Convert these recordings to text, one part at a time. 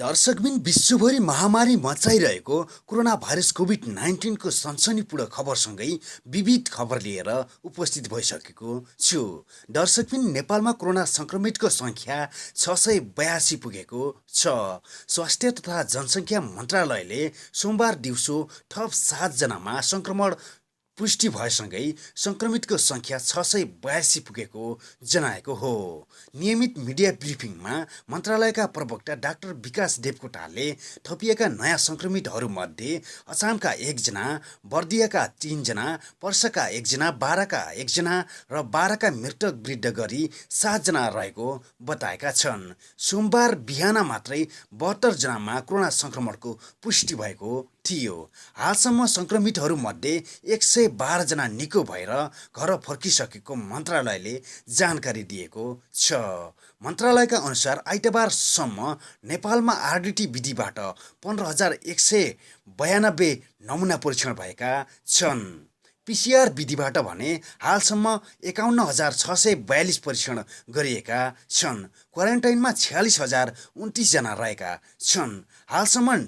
दर्शकबिन विश्वभरि महामारी मचाइरहेको कोरोना भाइरस कोभिड-19 को सनसनीपूर्ण खबरसँगै विविध खबर लिएर उपस्थित भइसकेको छु। दर्शकबिन नेपालमा कोरोना संक्रमितको संख्या 682 पुगेको छ। स्वास्थ्य तथा जनसङ्ख्या मन्त्रालयले सोमबार दिउँसो थप 7 जनामा संक्रमण पुष्टि भएसँगै संक्रमितको संख्या 682 पुगेको जनाएको हो। नियमित मिडिया ब्रिफिङमा मन्त्रालयका प्रवक्ता डाक्टर विकास देवकोटाले थपिएका नयाँ संक्रमितहरूमध्ये अछामका 1 जना, बर्दियाका 3 जना, पर्साका 1 जना, बाराका 1 जना र बाराका मृतक वृद्ध गरी 7 जना रहेको बताएका छन्। सोमबार बिहान मात्रै 72 जनामा कोरोना संक्रमणको पुष्टि भएको थियो। हालसम्म संक्रमितहरूमध्ये 112 जना निको भएर घर फर्किसकेको मन्त्रालयले जानकारी दिएको छ। मन्त्रालयका अनुसार आइतबारसम्म नेपालमा आरडिटी विधिबाट 15,192 नमुना परीक्षण भएका छन्। पिसिआर विधिबाट भने हालसम्म 51,642 परीक्षण गरिएका छन्। क्वारेन्टाइनमा 46,029 जना रहेका छन्। हालसम्म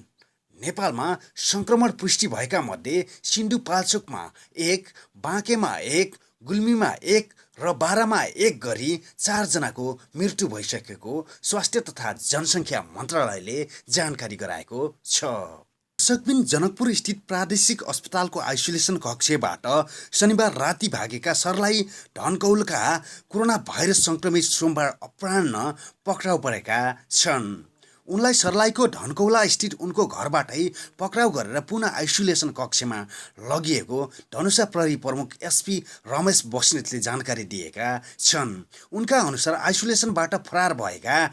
नेपालमा संक्रमण पुष्टि भएका मध्ये सिन्धुपाल्चोकमा 1, बाँकेमा 1, गुल्मीमा 1 र बारामा 1 गरी 4 जनाको मृत्यु भइसकेको स्वास्थ्य तथा जनसङ्ख्या मन्त्रालयले जानकारी गराएको छ। दर्शकबिन जनकपुर स्थित प्रादेशिक अस्पतालको आइसोलेसन कक्षबाट शनिबार राति भागेका सर्लाही ढनकौलका कोरोना भाइरस संक्रमित सोमबार अपराह्न पक्राउ परेका छन्। उनलाई सर्लाहीको ढनकौला स्थित उनको घरबाटै पक्राउ गरेर पुनः आइसोलेसन कक्षमा लगिएको धनुषा प्रहरी प्रमुख एसपी रमेश बस्नेतले जानकारी दिएका छन्। उनका अनुसार आइसोलेसनबाट फरार भएका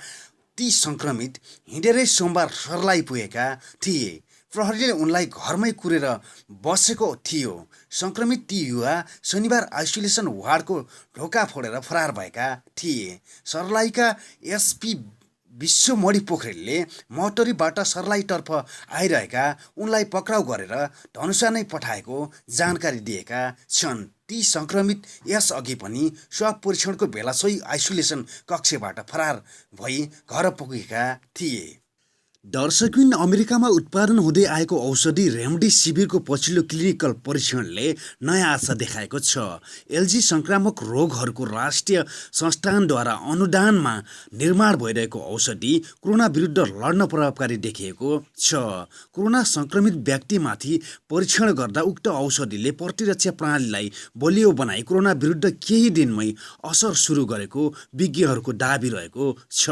ती संक्रमित हिँडेरै सोमबार सर्लाही पुगेका थिए। प्रहरीले उनलाई घरमै कुरेर बसेको थियो। संक्रमित ती युवा शनिबार आइसोलेसन वार्डको ढोका फोडेर फरार भएका थिए। सर्लाहीका एसपी विश्वमणि पोखरेलले मोटरीबाट सर्लाहीतर्फ आइरहेका उनलाई पक्राउ गरेर धनुषा नै पठाएको जानकारी दिएका छन्। ती संक्रमित यसअघि पनि स्वाब परीक्षणको बेला सोही आइसोलेसन कक्षबाट फरार भई घर पुगेका थिए। दर्शकबिन अमेरिकामा उत्पादन हुँदै आएको औषधि रेमडेसिभिरको पछिल्लो क्लिनिकल परीक्षणले नयाँ आशा देखाएको छ। एलजी संक्रामक रोगहरूको राष्ट्रिय संस्थानद्वारा अनुदानमा निर्माण भइरहेको औषधि कोरोना विरुद्ध लड्न प्रभावकारी देखिएको छ। कोरोना संक्रमित व्यक्तिमाथि परीक्षण गर्दा उक्त औषधिले प्रतिरक्षा प्रणालीलाई बलियो बनाई कोरोना विरुद्ध केही दिनमै असर सुरु गरेको विज्ञहरूको दाबी रहेको छ।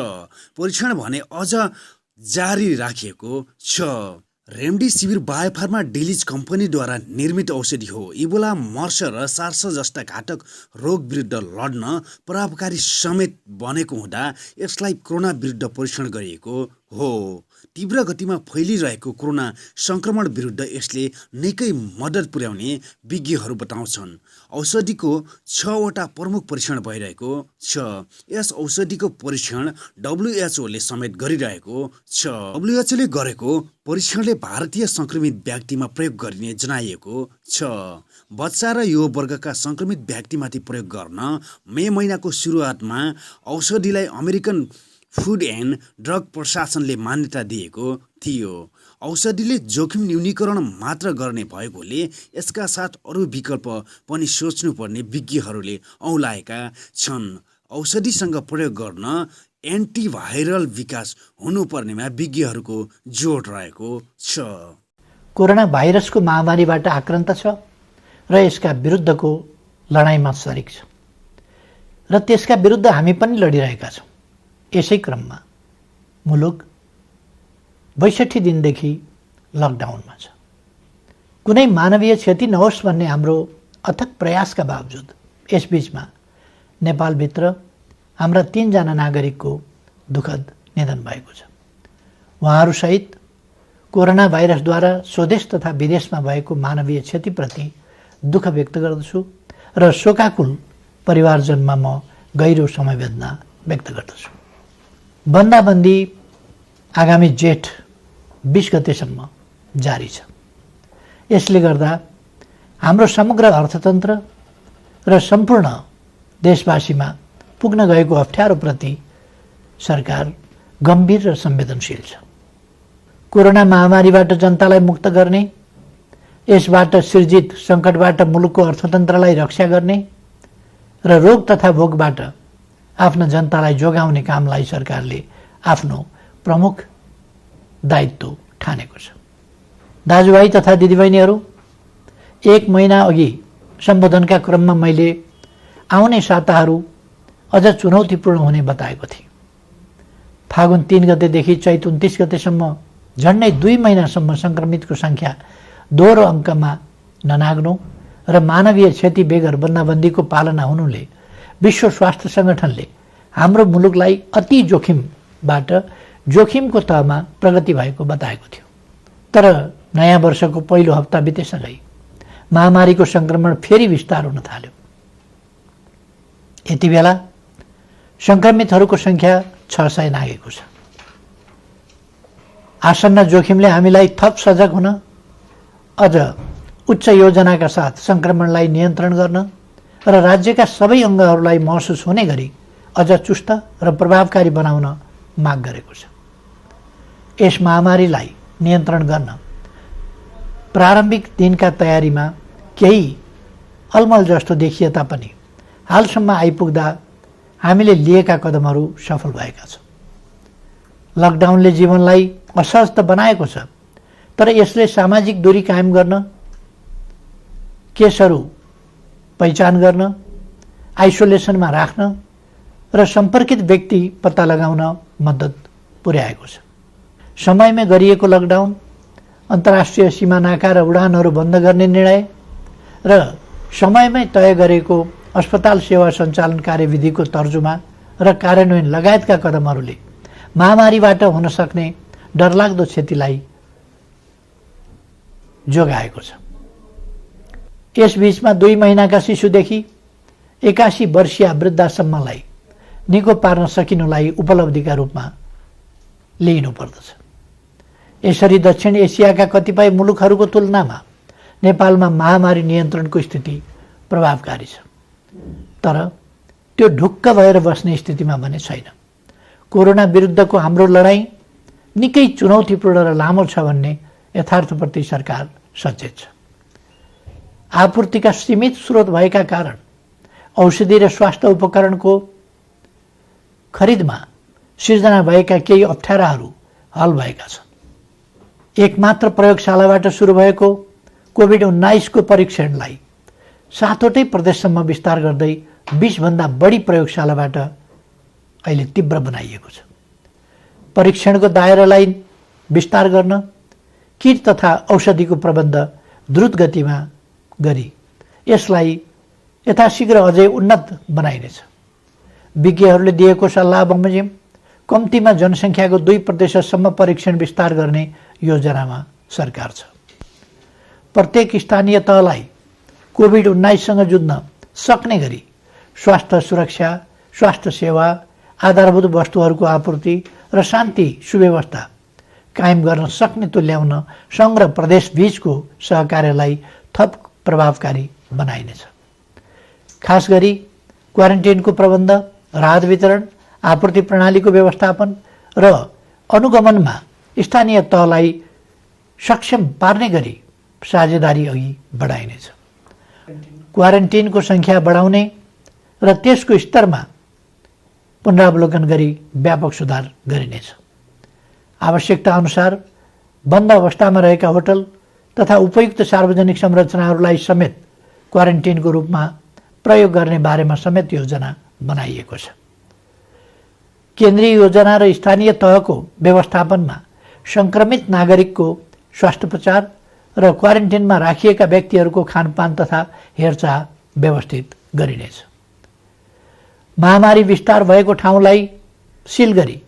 परीक्षण भने अझ जारी राखिएको छ। रेमडेसिभिर बायोफार्मा डिलिज कम्पनीद्वारा निर्मित औषधि हो। इबोला, मर्स र सार्स जस्ता घातक रोग विरुद्ध लड्न प्रभावकारी समेत बनेको हुँदा यसलाई कोरोना विरुद्ध परीक्षण गरिएको हो। तीव्र गतिमा फैलिरहेको कोरोना संक्रमण विरुद्ध यसले निकै मद्दत पुर्याउने विज्ञहरू बताउँछन्। औषधिको 6वटा प्रमुख परीक्षण भइरहेको छ। यस औषधिको परीक्षण डब्ल्युएचओले समेत गरिरहेको छ। डब्ल्युएचओले गरेको परीक्षणले भारतीय संक्रमित व्यक्तिमा प्रयोग गरिने जनाइएको छ। बच्चा र युवा वर्गका संक्रमित व्यक्तिमाथि प्रयोग गर्न मे महिनाको सुरुवातमा औषधिलाई अमेरिकन फुड एन्ड ड्रग प्रशासनले मान्यता दिएको थियो। औषधिले जोखिम न्यूनीकरण मात्र गर्ने भएकोले यसका साथ अरू विकल्प पनि सोच्नुपर्ने विज्ञहरूले औँलाएका छन्। औषधिसँग प्रयोग गर्न एन्टिभाइरल विकास हुनुपर्नेमा विज्ञहरूको जोड रहेको छ। कोरोना भाइरसको महामारीबाट आक्रान्त छ र यसका विरुद्धको लडाइँमा सरिक छ र त्यसका विरुद्ध हामी पनि लडिरहेका छौँ। यसै क्रममा मुलुक 62 दिनदेखि लकडाउनमा छ। कुनै मानवीय क्षति नहोस् भन्ने हाम्रो अथक प्रयासका बावजुद यसबीचमा नेपालभित्र हाम्रा 3 जना नागरिकको दुःखद निधन भएको छ। उहाँहरूसहित कोरोना भाइरसद्वारा स्वदेश तथा विदेशमा भएको मानवीय क्षतिप्रति दुःख व्यक्त गर्दछु र शोकाकुल परिवारजनमा म गहिरो समवेदना व्यक्त गर्दछु। बन्दाबन्दी आगामी जेठ 20 गतेसम्म जारी छ। यसले गर्दा हाम्रो समग्र अर्थतन्त्र र सम्पूर्ण देशवासीमा पुग्न गएको अप्ठ्यारोप्रति सरकार गम्भीर र संवेदनशील छ। कोरोना महामारीबाट जनतालाई मुक्त गर्ने, यसबाट सृजित सङ्कटबाट मुलुकको अर्थतन्त्रलाई रक्षा गर्ने र रोग तथा भोगबाट आफ्ना जनतालाई जोगाउने कामलाई सरकारले आफ्नो प्रमुख दायित्व ठानेको छ। दाजुभाइ तथा दिदीबहिनीहरू, 1 महिना अघि सम्बोधनका क्रममा मैले आउने साताहरू अझ चुनौतीपूर्ण हुने बताएको थिएँ। फागुन 3 गतेदेखि चैत 29 गतेसम्म झन्डै 2 महिनासम्म सङ्क्रमितको सङ्ख्या दोहोरो अङ्कमा ननाग्नु र मानवीय क्षति बेगर बन्दाबन्दीको पालना हुनुले विश्व स्वास्थ्य सङ्गठनले हाम्रो मुलुकलाई अति जोखिमबाट जोखिमको तहमा प्रगति भएको बताएको थियो। तर नयाँ वर्षको पहिलो हप्ता बितेसँगै महामारीको सङ्क्रमण फेरि विस्तार हुन थाल्यो। यति बेला सङ्क्रमितहरूको सङ्ख्या 600 नागेको छ। आसन्न जोखिमले हामीलाई थप सजग हुन, अझ उच्च योजनाका साथ सङ्क्रमणलाई नियन्त्रण गर्न र राज्यका सबै अङ्गहरूलाई महसुस हुने गरी अझ चुस्त र प्रभावकारी बनाउन माग गरेको छ। यस महामारीलाई नियन्त्रण गर्न प्रारम्भिक दिनका तयारीमा केही अलमल जस्तो देखिए तापनि हालसम्म आइपुग्दा हामीले लिएका कदमहरू सफल भएका छन्। लकडाउनले जीवनलाई असहज त बनाएको छ, तर यसले सामाजिक दूरी कायम गर्न, केसहरू पहिचान गर्न, आइसोलेसनमा राख्न र सम्पर्कित व्यक्ति पत्ता लगाउन मद्दत पुर्याएको छ। समयमै गरिएको लकडाउन, अन्तर्राष्ट्रिय सीमा नाका र उडानहरू बन्द गर्ने निर्णय र समयमै तय गरेको अस्पताल सेवा सञ्चालन कार्यविधिको तर्जुमा र कार्यान्वयन लगायतका कदमहरूले महामारीबाट हुन सक्ने डरलाग्दो क्षतिलाई जोगाएको छ। यसबीचमा 2 महिनाका शिशुदेखि 81 वर्षीय वृद्धासम्मलाई निको पार्न सकिनुलाई उपलब्धिका रूपमा लिइनुपर्दछ। यसरी दक्षिण एसियाका कतिपय मुलुकहरूको तुलनामा नेपालमा महामारी नियन्त्रणको स्थिति प्रभावकारी छ, तर त्यो ढुक्क भएर बस्ने स्थितिमा भने छैन। कोरोना विरुद्धको हाम्रो लडाईँ निकै चुनौतीपूर्ण र लामो छ भन्ने यथार्थप्रति सरकार सचेत छ। आपूर्तिका सीमित स्रोत भएका कारण औषधि र स्वास्थ्य उपकरणको खरिदमा सिर्जना भएका केही अप्ठ्याराहरू हल भएका छन्। एकमात्र प्रयोगशालाबाट सुरु भएको कोभिड-19 को परीक्षणलाई 7वटै प्रदेशसम्म विस्तार गर्दै 20 भन्दा बढी प्रयोगशालाबाट अहिले तीव्र बनाइएको छ। परीक्षणको दायरालाई विस्तार गर्न किट तथा औषधिको प्रबन्ध द्रुत गतिमा गरी यसलाई यथाशीघ्र अझै उन्नत बनाइनेछ। विज्ञहरूले दिएको सल्लाह बमोजिम कम्तीमा जनसङ्ख्याको 2% परीक्षण विस्तार गर्ने योजनामा सरकार छ। प्रत्येक स्थानीय तहलाई कोभिड-19सँग जुझ्न सक्ने गरी स्वास्थ्य सुरक्षा, स्वास्थ्य सेवा, आधारभूत वस्तुहरूको आपूर्ति र शान्ति सुव्यवस्था कायम गर्न सक्ने तुल्याउन सङ्घ र प्रदेश बीचको सहकार्यलाई थप प्रभावकारी बनाइनेछ। खास गरी क्वारेन्टाइनको प्रबन्ध, राहत वितरण, आपूर्ति प्रणालीको व्यवस्थापन र अनुगमनमा स्थानीय तहलाई सक्षम पार्ने गरी साझेदारी अघि बढाइनेछ। क्वारेन्टाइनको सङ्ख्या बढाउने र त्यसको स्तरमा पुनरावलोकन गरी व्यापक सुधार गरिनेछ। आवश्यकता अनुसार बन्द अवस्थामा रहेका होटल तथा उपयुक्त सार्वजनिक संरचनाहरूलाई समेत क्वारेन्टाइनको रूपमा प्रयोग गर्ने बारेमा समेत योजना बनाइएको छ। केन्द्रीय योजना र स्थानीय तहको व्यवस्थापनमा सङ्क्रमित नागरिकको स्वास्थ्योपचार र क्वारेन्टाइनमा राखिएका व्यक्तिहरूको खानपान तथा हेरचाह व्यवस्थित गरिनेछ। महामारी विस्तार भएको ठाउँलाई सिल गरी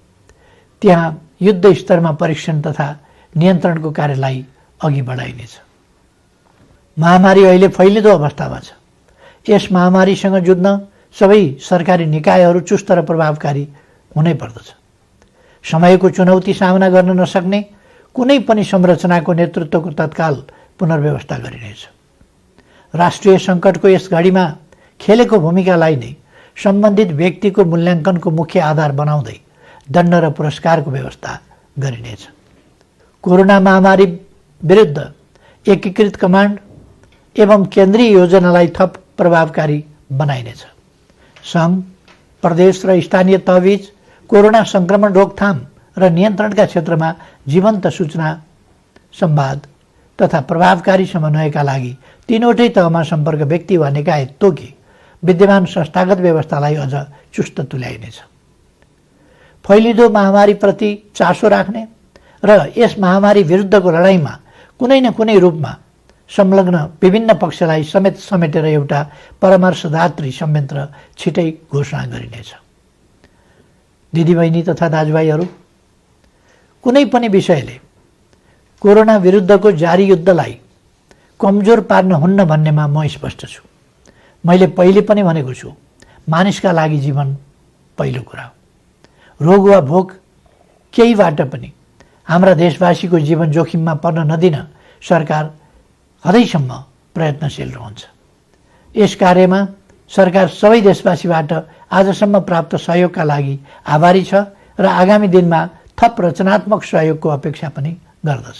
त्यहाँ युद्ध स्तरमा परीक्षण तथा नियन्त्रणको कार्यलाई अघि बढाइनेछ। महामारी अहिले फैलिँदो अवस्थामा छ। यस महामारीसँग जुझ्न सबै सरकारी निकायहरू चुस्त र प्रभावकारी हुनै पर्दछ। समयको चुनौती सामना गर्न नसक्ने कुनै पनि संरचनाको नेतृत्वको तत्काल पुनर्व्यवस्था गरिनेछ। राष्ट्रिय सङ्कटको यस घडीमा खेलेको भूमिकालाई नै सम्बन्धित व्यक्तिको मूल्याङ्कनको मुख्य आधार बनाउँदै दण्ड र पुरस्कारको व्यवस्था गरिनेछ। कोरोना महामारी विरुद्ध एकीकृत कमान्ड एवं केन्द्रीय योजनालाई थप प्रभावकारी बनाइनेछ। सङ्घ, प्रदेश र स्थानीय तहबीच कोरोना सङ्क्रमण रोकथाम र नियन्त्रणका क्षेत्रमा जीवन्त सूचना, संवाद तथा प्रभावकारी समन्वयका लागि तीनवटै तहमा सम्पर्क व्यक्ति वा निकाय तोकी विद्यमान संस्थागत व्यवस्थालाई अझ चुस्त तुल्याइनेछ। फैलिँदो महामारीप्रति चासो राख्ने र यस महामारी विरुद्धको लडाईँमा कुनै न कुनै रूपमा संलग्न विभिन्न पक्षलाई समेटेर एउटा परामर्शदात्री संयन्त्र छिटै घोषणा गरिनेछ। दिदीबहिनी तथा दाजुभाइहरू, कुनै पनि विषयले कोरोना विरुद्धको जारी युद्धलाई कमजोर पार्न हुन्न भन्नेमा म स्पष्ट छु। मैले पहिले पनि भनेको छु, मानिसका लागि जीवन पहिलो कुरा हो। रोग वा भोक केहीबाट पनि हाम्रा देशवासीको जीवन जोखिममा पर्न नदिन सरकार हदैसम्म प्रयत्नशील रहन्छ। यस कार्यमा सरकार सबै देशवासीबाट आजसम्म प्राप्त सहयोगका लागि आभारी छ र आगामी दिनमा थप रचनात्मक सहयोगको अपेक्षा पनि गर्दछ।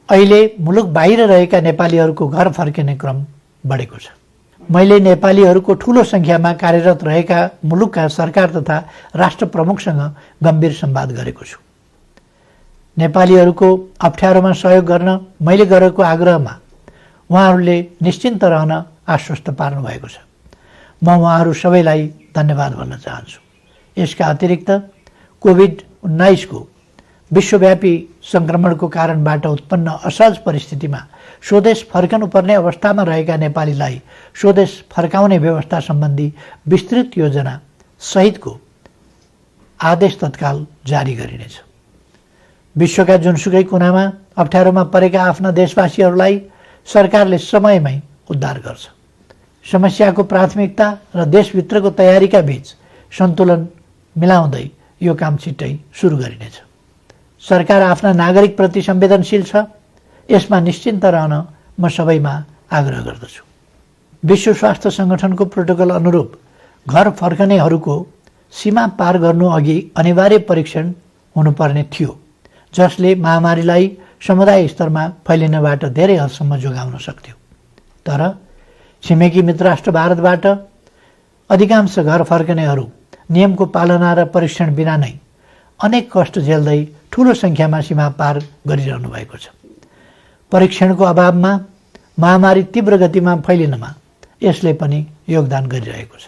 अहिले मुलुक बाहिर रहेका नेपालीहरूको घर फर्किने क्रम बढेको छ। मैले नेपालीहरूको ठूलो सङ्ख्यामा कार्यरत रहेका मुलुकका सरकार तथा राष्ट्र प्रमुखसँग गम्भीर संवाद गरेको छु। नेपालीहरूको अप्ठ्यारोमा सहयोग गर्न मैले गरेको आग्रहमा उहाँहरूले निश्चिन्त रहन आश्वस्त पार्नु भएको छ। म उहाँहरू सबैलाई धन्यवाद भन्न चाहन्छु। यसका अतिरिक्त कोभिड-19 को विश्वव्यापी सङ्क्रमणको कारणबाट उत्पन्न असहज परिस्थितिमा स्वदेश फर्कनुपर्ने अवस्थामा रहेका नेपालीलाई स्वदेश फर्काउने व्यवस्था सम्बन्धी विस्तृत योजना सहितको आदेश तत्काल जारी गरिनेछ। विश्वका जुनसुकै कुनामा अप्ठ्यारोमा परेका आफ्ना देशवासीहरूलाई सरकारले समयमै उद्धार गर्छ। समस्याको प्राथमिकता र देशभित्रको तयारीका बीच सन्तुलन मिलाउँदै यो काम छिट्टै सुरु गरिनेछ। सरकार आफ्ना नागरिकप्रति संवेदनशील छ, यसमा निश्चिन्त रहन म सबैमा आग्रह गर्दछु। विश्व स्वास्थ्य सङ्गठनको प्रोटोकल अनुरूप घर फर्कनेहरूको सीमा पार गर्नु अघि अनिवार्य परीक्षण हुनुपर्ने थियो, जसले महामारीलाई समुदाय स्तरमा फैलिनबाट धेरै हदसम्म जोगाउन सक्थ्यो। तर छिमेकी मित्र राष्ट्र भारतबाट अधिकांश घर फर्कनेहरू नियमको पालना र परीक्षण बिना नै अनेक कष्ट झेल्दै ठूलो सङ्ख्यामा सीमा पार गरिरहनु भएको छ। परीक्षणको अभावमा महामारी तीव्र गतिमा फैलिनमा यसले पनि योगदान गरिरहेको छ।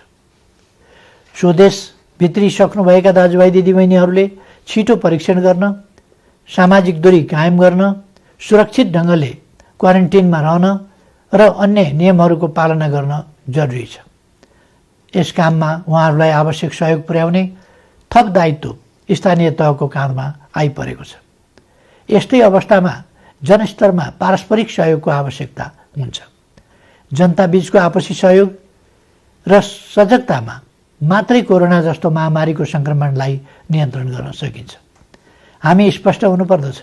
स्वदेश भित्रिसक्नुभएका दाजुभाइ दिदीबहिनीहरूले छिटो परीक्षण गर्न, सामाजिक दूरी कायम गर्न, सुरक्षित ढङ्गले क्वारेन्टिनमा रहन र अन्य नियमहरूको पालना गर्न जरुरी छ। यस काममा उहाँहरूलाई आवश्यक सहयोग पुर्याउने थप दायित्व स्थानीय तहको काँधमा आइपरेको छ। यस्तै अवस्थामा जनस्तरमा पारस्परिक सहयोगको आवश्यकता हुन्छ। जनता बीचको आपसी सहयोग र सजगतामा मात्रै कोरोना जस्तो महामारीको सङ्क्रमणलाई नियन्त्रण गर्न सकिन्छ। हामी स्पष्ट हुनुपर्दछ,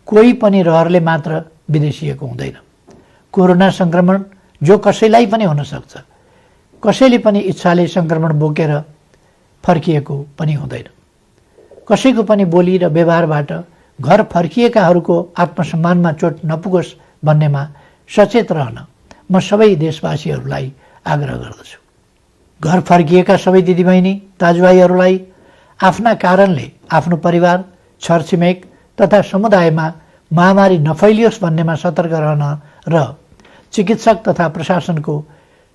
कोही पनि रहरले मात्र विदेशिएको हुँदैन। कोरोना सङ्क्रमण जो कसैलाई पनि हुन सक्छ, कसैले पनि इच्छाले सङ्क्रमण बोकेर फर्किएको पनि हुँदैन। कसैको पनि बोली र व्यवहारबाट घर फर्किएकाहरूको आत्मसम्मानमा चोट नपुगोस् भन्नेमा सचेत रहन म सबै देशवासीहरूलाई आग्रह गर्दछु। घर फर्किएका सबै दिदीबहिनी दाजुभाइहरूलाई आफ्ना कारणले आफ्नो परिवार, छरछिमेक तथा समुदायमा महामारी नफैलियोस् भन्नेमा सतर्क रहन र चिकित्सक तथा प्रशासनको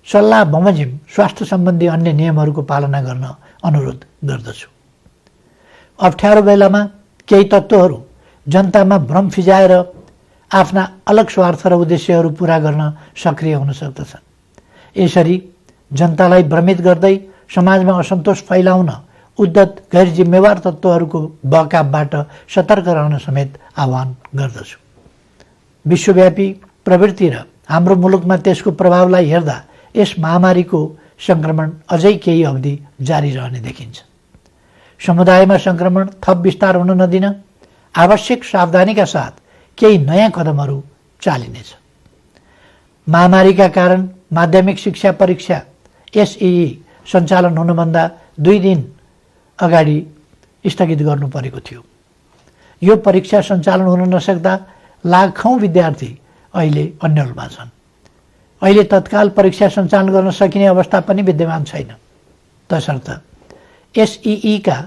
सल्लाह बमोजिम स्वास्थ्य सम्बन्धी अन्य नियमहरूको पालना गर्न अनुरोध गर्दछु। अप्ठ्यारो बेलामा केही तत्त्वहरू जनतामा भ्रम फिजाएर आफ्ना अलग स्वार्थ र उद्देश्यहरू पूरा गर्न सक्रिय हुन सक्दछन्। यसरी जनतालाई भ्रमित गर्दै समाजमा असन्तोष फैलाउन उद्धत गैर जिम्मेवार तत्त्वहरूको बहकावबाट सतर्क रहन समेत आह्वान गर्दछु। विश्वव्यापी प्रवृत्ति र हाम्रो मुलुकमा त्यसको प्रभावलाई हेर्दा यस महामारीको सङ्क्रमण अझै केही अवधि जारी रहने देखिन्छ। समुदायमा सङ्क्रमण थप विस्तार हुन नदिन आवश्यक सावधानीका साथ केही नयाँ कदमहरू चालिनेछ। महामारीका कारण माध्यमिक शिक्षा परीक्षा एसईई सञ्चालन हुनुभन्दा 2 दिन अगाडि स्थगित गर्नु परेको थियो। यो परीक्षा सञ्चालन हुन नसक्दा लाखौँ विद्यार्थी अहिले अन्यलमा छन्। अहिले तत्काल परीक्षा सञ्चालन गर्न सकिने अवस्था पनि विद्यमान छैन। तसर्थ एसईईका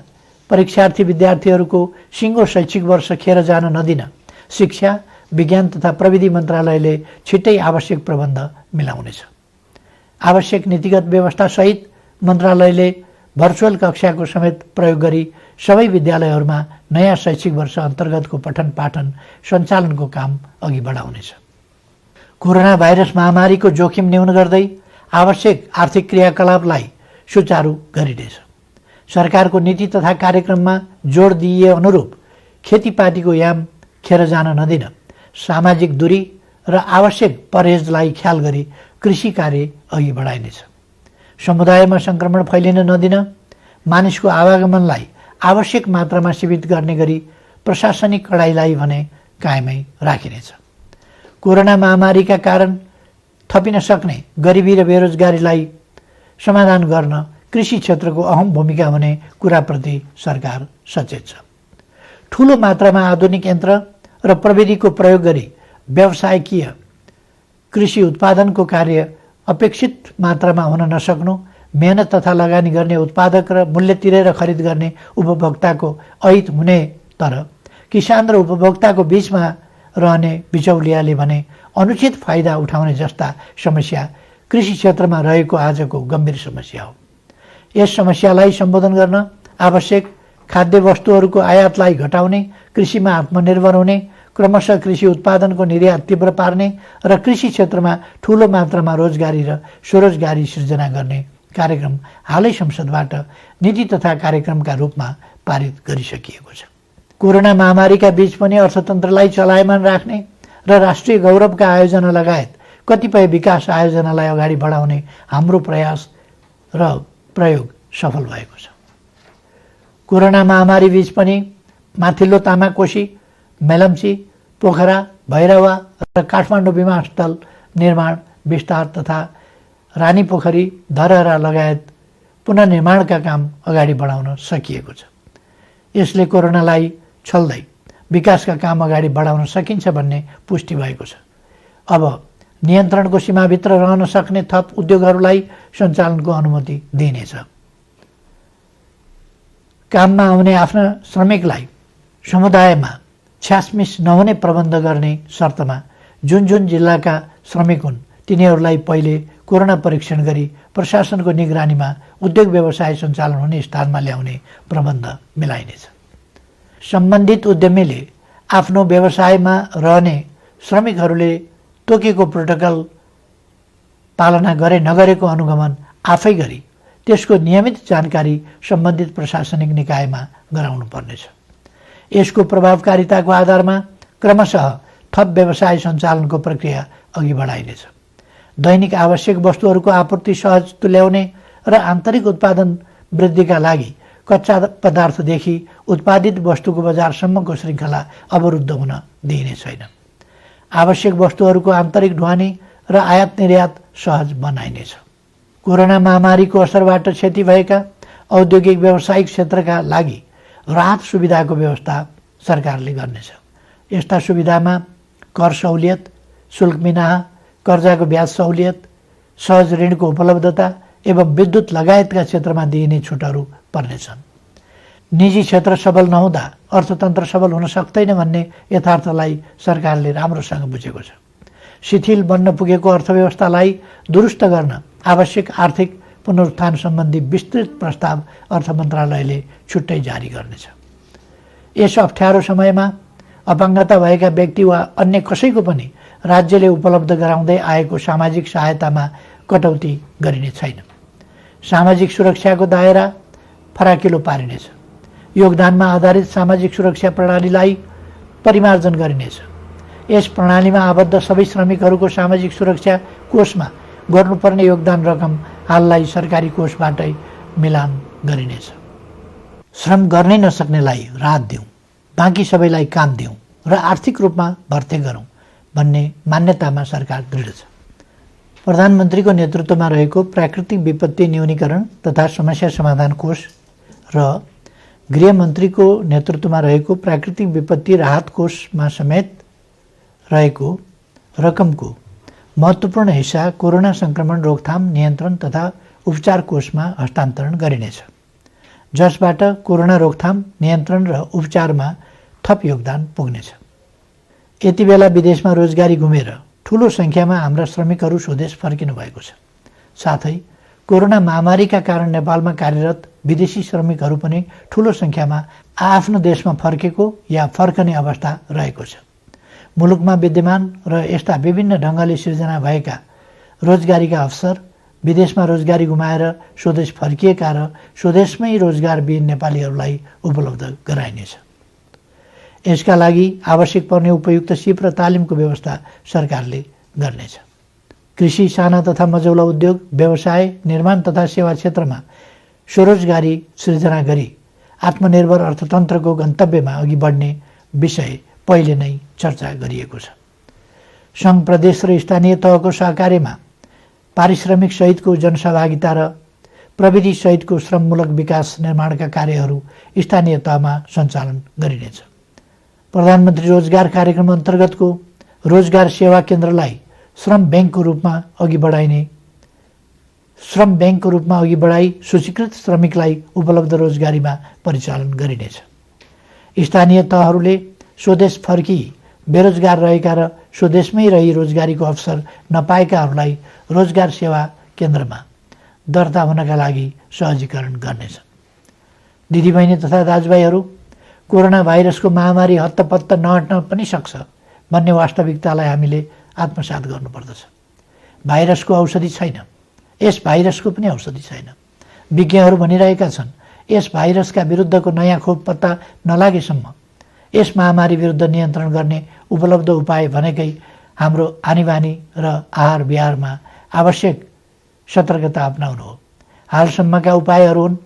परीक्षार्थी विद्यार्थीहरूको सिङ्गो शैक्षिक वर्ष खेर जान नदिन शिक्षा, विज्ञान तथा प्रविधि मन्त्रालयले छिट्टै आवश्यक प्रबन्ध मिलाउनेछ। आवश्यक नीतिगत व्यवस्थासहित मन्त्रालयले भर्चुअल कक्षाको समेत प्रयोग गरी सबै विद्यालयहरूमा नयाँ शैक्षिक वर्ष अन्तर्गतको पठन पाठन सञ्चालनको काम अघि बढाउनेछ। कोरोना भाइरस महामारीको जोखिम न्यून गर्दै आवश्यक आर्थिक क्रियाकलापलाई सुचारू गरिनेछ। सरकारको नीति तथा कार्यक्रममा जोड दिइए अनुरूप खेतीपातीको याम खेर जान नदिन सामाजिक दूरी र आवश्यक परहेजलाई ख्याल गरी कृषि कार्य अघि बढाइनेछ। समुदायमा सङ्क्रमण फैलिन नदिन मानिसको आवागमनलाई आवश्यक मात्रामा सीमित गर्ने गरी प्रशासनिक कडाइलाई भने कायमै राखिनेछ। कोरोना महामारीका कारण थपिन सक्ने गरिबी र बेरोजगारीलाई समाधान गर्न कृषि क्षेत्रको अहम भूमिका हुने कुराप्रति सरकार सचेत छ। ठूलो मात्रामा आधुनिक यन्त्र र प्रविधिको प्रयोग गरी व्यावसायिकीय कृषि उत्पादनको कार्य अपेक्षित मात्रामा हुन नसक्नु, मेहनत तथा लगानी गर्ने उत्पादक र मूल्य तिरेर खरिद गर्ने उपभोक्ताको अहित हुने, तर किसान र उपभोक्ताको बीचमा रहने बिचौलियाले भने अनुचित फाइदा उठाउने जस्ता समस्या कृषि क्षेत्रमा रहेको आजको गम्भीर समस्या हो। यस समस्यालाई सम्बोधन गर्न आवश्यक खाद्य वस्तुहरूको आयातलाई घटाउने, कृषिमा आत्मनिर्भर हुने, क्रमशः कृषि उत्पादनको निर्यात तीव्र पार्ने र कृषि क्षेत्रमा ठूलो मात्रामा रोजगारी र स्वरोजगारी सृजना गर्ने कार्यक्रम हालै संसदबाट नीति तथा कार्यक्रमका रूपमा पारित गरिसकिएको छ। कोरोना महामारीका बीच पनि अर्थतन्त्रलाई चलायमान राख्ने र राष्ट्रिय गौरवका आयोजना लगायत कतिपय विकास आयोजनालाई अगाडि बढाउने हाम्रो प्रयास र प्रयोग सफल भएको छ। कोरोना महामारी बीच पनि माथिल्लो तामाकोशी, मेलम्ची, पोखरा, भैरवा र काठमाडौँ विमानस्थल निर्माण विस्तार तथा रानी पोखरी, धरहरा लगायत पुनर्निर्माणका काम अगाडि बढाउन सकिएको छ। यसले कोरोनालाई छल्दै विकासका काम अगाडि बढाउन सकिन्छ भन्ने पुष्टि भएको छ। अब नियन्त्रणको सीमाभित्र रहन सक्ने थप उद्योगहरूलाई सञ्चालनको अनुमति दिइनेछ। काममा आउने आफ्ना श्रमिकलाई समुदायमा छ्यासमिस नहुने प्रबन्ध गर्ने शर्तमा जुन जुन जिल्लाका श्रमिक हुन् तिनीहरूलाई पहिले कोरोना परीक्षण गरी प्रशासनको निगरानीमा उद्योग व्यवसाय सञ्चालन हुने स्थानमा ल्याउने प्रबन्ध मिलाइनेछ। सम्बन्धित उद्यमीले आफ्नो व्यवसायमा रहने श्रमिकहरूले तोकेको प्रोटोकल पालना गरे नगरेको अनुगमन आफै गरी त्यसको नियमित जानकारी सम्बन्धित प्रशासनिक निकायमा गराउनु पर्नेछ। यसको प्रभावकारिताको आधारमा क्रमशः थप व्यवसाय सञ्चालनको प्रक्रिया अघि बढाइनेछ। दैनिक आवश्यक वस्तुहरूको आपूर्ति सहज तुल्याउने र आन्तरिक उत्पादन वृद्धिका लागि कच्चा पदार्थदेखि उत्पादित वस्तुको बजारसम्मको श्रृङ्खला अवरुद्ध हुन दिइने छैन। आवश्यक वस्तुहरूको आन्तरिक ढुवानी र आयात निर्यात सहज बनाइनेछ। कोरोना महामारीको असरबाट क्षति भएका औद्योगिक व्यावसायिक क्षेत्रका लागि राहत सुविधाको व्यवस्था सरकारले गर्नेछ। यस्ता सुविधामा कर सहुलियत, शुल्क मिनाहा, कर्जाको ब्याज सहुलियत, सहज ऋणको उपलब्धता एवं विद्युत लगायतका क्षेत्रमा दिइने छुटहरू पर्नेछन्। निजी क्षेत्र सबल नहुँदा अर्थतन्त्र सबल हुन सक्दैन भन्ने यथार्थलाई सरकारले राम्रोसँग बुझेको छ। शिथिल बन्न पुगेको अर्थव्यवस्थालाई दुरुस्त गर्न आवश्यक आर्थिक पुनरुत्थान सम्बन्धी विस्तृत प्रस्ताव अर्थ मन्त्रालयले छुट्टै जारी गर्नेछ। यस अप्ठ्यारो समयमा अपाङ्गता भएका व्यक्ति वा अन्य कसैको पनि राज्यले उपलब्ध गराउँदै आएको सामाजिक सहायतामा कटौती गरिने छैन। सामाजिक सुरक्षाको दायरा फराकिलो पारिनेछ। योगदानमा आधारित सामाजिक सुरक्षा प्रणालीलाई परिमार्जन गरिनेछ। यस प्रणालीमा आबद्ध सबै श्रमिकहरूको सामाजिक सुरक्षा कोषमा गर्नुपर्ने योगदान रकम हाललाई सरकारी कोषबाटै मिलान गरिनेछ। श्रम गर्नै नसक्नेलाई राहत दिउँ, बाँकी सबैलाई काम दिउँ र आर्थिक रूपमा भर्ती गरौँ भन्ने मान्यतामा सरकार दृढ छ। प्रधानमन्त्रीको नेतृत्वमा रहेको प्राकृतिक विपत्ति न्यूनीकरण तथा समस्या समाधान कोष र गृहमन्त्रीको नेतृत्वमा रहेको प्राकृतिक विपत्ति राहत कोषमा समेत रहेको रकमको महत्त्वपूर्ण हिस्सा कोरोना सङ्क्रमण रोकथाम नियन्त्रण तथा उपचार कोषमा हस्तान्तरण गरिनेछ, जसबाट कोरोना रोकथाम नियन्त्रण र उपचारमा थप योगदान पुग्नेछ। यति बेला विदेशमा रोजगारी गुमेर ठूलो सङ्ख्यामा हाम्रा श्रमिकहरू स्वदेश फर्किनु भएको छ। साथै कोरोना महामारीका कारण नेपालमा कार्यरत विदेशी श्रमिकहरू पनि ठूलो सङ्ख्यामा आफ्नो देशमा फर्केको या फर्कने अवस्था रहेको छ। मुलुकमा विद्यमान र यस्ता विभिन्न ढङ्गले सिर्जना भएका रोजगारीका अवसर, विदेशमा रोजगारी गुमाएर स्वदेश फर्किएका र स्वदेशमै रोजगारविहीन नेपालीहरूलाई उपलब्ध गराइनेछ। यसका लागि आवश्यक पर्ने उपयुक्त सिप र तालिमको व्यवस्था सरकारले गर्नेछ। कृषि, साना तथा मझौला उद्योग, व्यवसाय, निर्माण तथा सेवा क्षेत्रमा स्वरोजगारी सृजना गरी आत्मनिर्भर अर्थतन्त्रको गन्तव्यमा अघि बढ्ने विषय पहिले नै चर्चा गरिएको छ। सङ्घ, प्रदेश र स्थानीय तहको सहकार्यमा पारिश्रमिक सहितको जनसहभागिता र प्रविधि सहितको श्रममूलक विकास निर्माणका कार्यहरू स्थानीय तहमा सञ्चालन गरिनेछ। प्रधानमन्त्री रोजगार कार्यक्रम अन्तर्गतको रोजगार सेवा केन्द्रलाई श्रम ब्याङ्कको रूपमा अघि बढाई सूचीकृत श्रमिकलाई उपलब्ध रोजगारीमा परिचालन गरिनेछ। स्थानीय तहहरूले स्वदेश फर्की बेरोजगार रहेका र स्वदेशमै रही रोजगारीको अवसर नपाएकाहरूलाई रोजगार सेवा केन्द्रमा दर्ता हुनका लागि सहजीकरण गर्नेछ। दिदीबहिनी तथा दाजुभाइहरू, कोरोना भाइरसको महामारी हत्तपत्त नहट्न पनि सक्छ भन्ने वास्तविकतालाई हामीले आत्मसात गर्नुपर्दछ। भाइरसको औषधि छैन, यस भाइरसको पनि औषधि छैन। विज्ञहरू भनिरहेका छन्, यस भाइरसका विरुद्धको नयाँ खोप पत्ता नलागेसम्म यस महामारी विरुद्ध नियन्त्रण गर्ने उपलब्ध उपाय भनेकै हाम्रो आनीबानी र आहार विहारमा आवश्यक सतर्कता अपनाउनु हो। हालसम्मका उपायहरू हुन्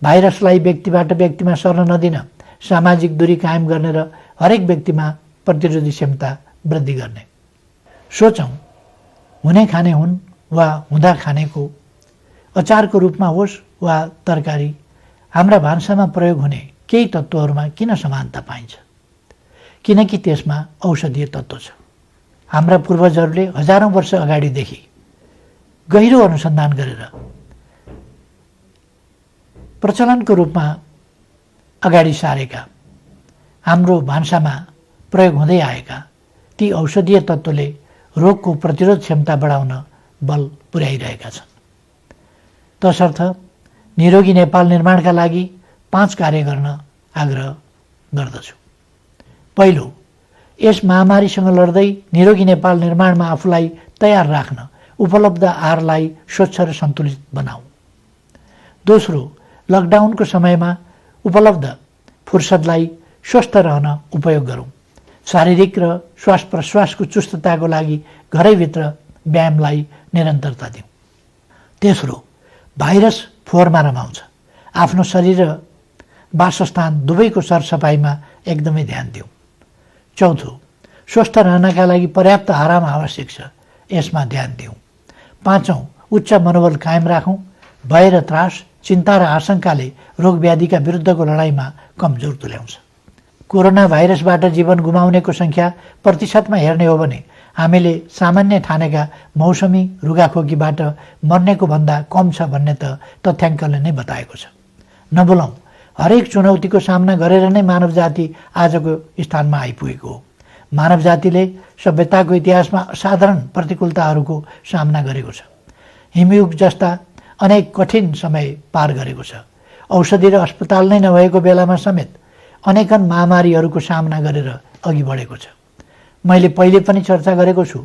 भाइरसलाई व्यक्तिबाट व्यक्तिमा सर्न नदिन, सामाजिक दूरी कायम गर्ने र हरेक व्यक्तिमा प्रतिरोधी क्षमता वृद्धि गर्ने। सोचौँ, हुने खाने हुन् वा हुँदा खानेको अचारको रूपमा होस् वा तरकारी, हाम्रा भान्सामा प्रयोग हुने केही तत्त्वहरूमा किन समानता पाइन्छ? किनकि त्यसमा औषधीय तत्त्व छ। हाम्रा पूर्वजहरूले हजारौँ वर्ष अगाडिदेखि गहिरो अनुसन्धान गरेर प्रचलनको रूपमा अगाडि सारेका, हाम्रो भान्सामा प्रयोग हुँदै आएका ती औषधीय तत्त्वले रोगको प्रतिरोध क्षमता बढाउन बल पुर्याइरहेका छन्। तसर्थ निरोगी नेपाल निर्माणका लागि 5 कार्य गर्न आग्रह गर्दछु। पहिलो, यस महामारीसँग लड्दै निरोगी नेपाल निर्माणमा आफूलाई तयार राख्न उपलब्ध आहारलाई स्वच्छ र सन्तुलित बनाऊ। दोस्रो, लकडाउनको समयमा उपलब्ध फुर्सदलाई स्वस्थ रहन उपयोग गरौँ। शारीरिक र श्वास प्रश्वासको चुस्तताको लागि घरैभित्र व्यायामलाई निरन्तरता दिउँ। तेस्रो, भाइरस फोहोरमा रमाउँछ। आफ्नो शरीर र वासस्थान दुवैको सरसफाइमा एकदमै ध्यान दिउँ। चौथो, स्वस्थ रहनका लागि पर्याप्त आराम आवश्यक छ, यसमा ध्यान दिउँ। पाँचौँ, उच्च मनोबल कायम राखौँ। भय र त्रास, चिन्ता र आशंकाले रोगव्याधिका विरुद्धको लडाइँमा कमजोर तुल्याउँछ। कोरोना भाइरसबाट जीवन गुमाउनेको सङ्ख्या प्रतिशतमा हेर्ने हो भने हामीले सामान्य ठानेका मौसमी रुगाखोकीबाट मर्नेको भन्दा कम छ भन्ने त तथ्याङ्कले नै बताएको छ। नबोलौँ, हरेक चुनौतीको सामना गरेर नै मानव जाति आजको स्थानमा आइपुगेको हो। मानव जातिले सभ्यताको इतिहासमा असाधारण प्रतिकूलताहरूको सामना गरेको छ। हिमयुग जस्ता अनेक कठिन समय पार गरेको छ। औषधि र अस्पताल नै नभएको बेलामा समेत अनेकन महामारीहरूको सामना गरेर अघि बढेको छ। मैले पहिले पनि चर्चा गरेको छु,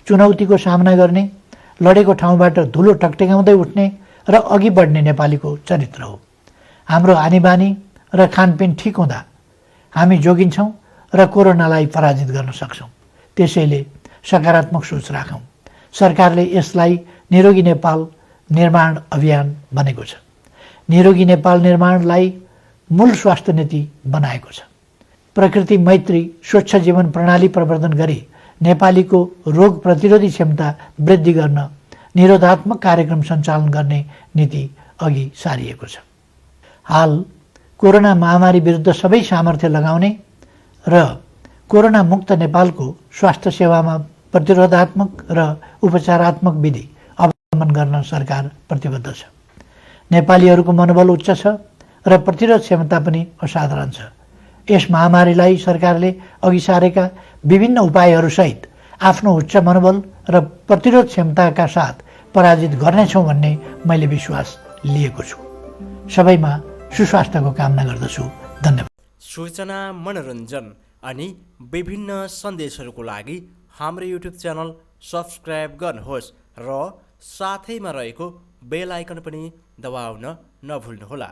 चुनौतीको सामना गर्ने, लडेको ठाउँबाट धुलो टकटकाउँदै उठ्ने र अघि बढ्ने नेपालीको चरित्र हो। हाम्रो आनीबानी र खानपिन ठिक हुँदा हामी जोगिन्छौँ र कोरोनालाई पराजित गर्न सक्छौँ। त्यसैले सकारात्मक सोच राखौँ। सरकारले यसलाई निरोगी नेपाल निर्माण अभियान भनेको छ। निरोगी नेपाल निर्माणलाई मूल स्वास्थ्य नीति बनाएको छ। प्रकृति मैत्री स्वच्छ जीवन प्रणाली प्रवर्धन गरी नेपालीको रोग प्रतिरोधी क्षमता वृद्धि गर्न निरोधात्मक कार्यक्रम सञ्चालन गर्ने नीति अघि सारिएको छ। हाल कोरोना महामारी विरुद्ध सबै सामर्थ्य लगाउने र कोरोना मुक्त नेपालको स्वास्थ्य सेवामा प्रतिरोधात्मक र उपचारात्मक विधि अवलम्बन गर्न सरकार प्रतिबद्ध छ। नेपालीहरूको मनोबल उच्च छ र प्रतिरोध क्षमता पनि असाधारण छ। यस महामारीलाई सरकारले अघि सारेका विभिन्न उपायहरूसहित आफ्नो उच्च मनोबल र प्रतिरोध क्षमताका साथ पराजित गर्नेछौँ भन्ने मैले विश्वास लिएको छु। सबैमा सुस्वास्थ्यको कामना गर्दछु। धन्यवाद। सूचना, मनोरञ्जन अनि विभिन्न सन्देशहरूको लागि हाम्रो युट्युब च्यानल सब्स्क्राइब गर्नुहोस् र साथैमा रहेको बेल आइकन पनि दबाउन नभुल्नुहोला।